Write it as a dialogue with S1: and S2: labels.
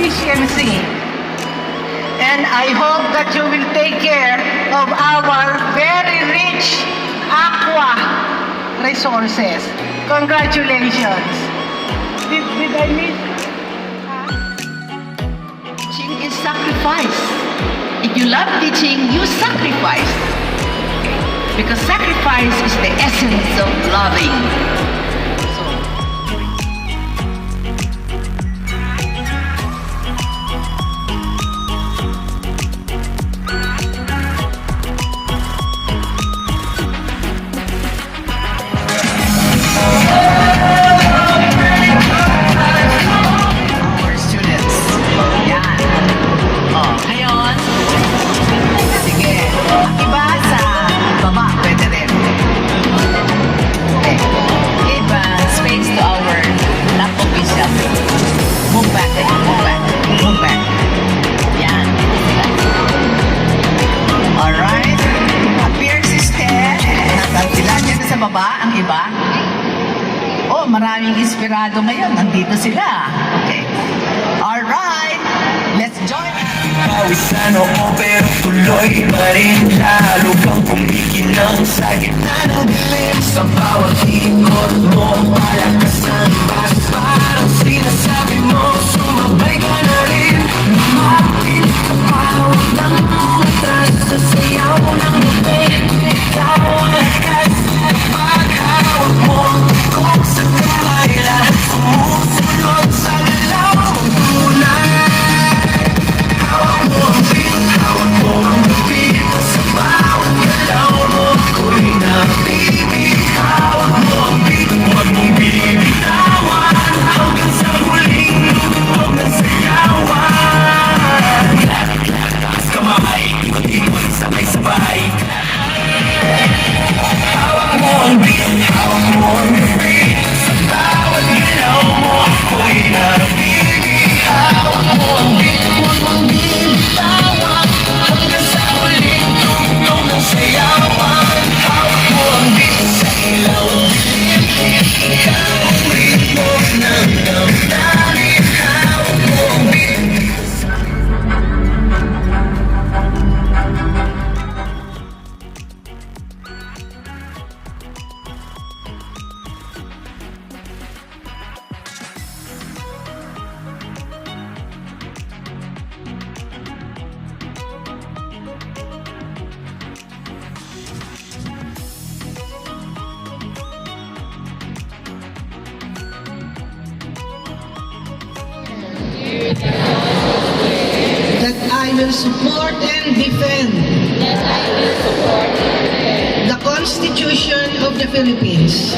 S1: efficiency. And I hope that you will take care of our very rich aqua resources. Congratulations. Did I miss?
S2: Teaching is sacrifice. If you love teaching, you sacrifice. Because sacrifice is the essence of loving. Our students. Yan. Oh, ngayon. Sige. Ang iba sa baba, pwede rin. Okay. Give space to our lap official. Move back. Move back. Move back. Yan. Alright. Appear sister. Nasaan sila? Diyan sa baba, ang iba. Oh, maraming inspirado ngayon. Nandito sila. Okay. Alright. Let's join.
S3: Pawisan oo pero tuloy pa rin. Lalo kang kumikinang sa gitna ng dilim. Sa bawat ikot mo, malakas ang bas. Parang sinasabi mo, sumabay ka na rin. Lumapit ka pa, huwag nang umatras. Sa sayaw ng lupit, ikaw ang lakas. Paghawak mo, kung sa kamay lahat sumusunod sa lalaw mong tunay. Hawak mo ang beat, hawak mo ang beat. Sa bawat galaw mo, ako'y nabibig. Hawak mo ang beat, huwag mong bibitawan. Hanggang sa huling lugtog ng sayawan. Taas kamay, ikot-ikot, sabay-sabay. Hawak mo ang beat, hawak mo ang beat. Sa bawat galaw mo, ako'y nabibig. Hawak mo ang beat, huwag mong bibitawan. Hanggang sa huling tugtog ng sayawan. Hawak mo ang beat sa ilaw ng dilim. Ikaw ang ritmo ng damdamin. Hawak mo ang beat.
S1: That I will support and defend the Constitution of the Philippines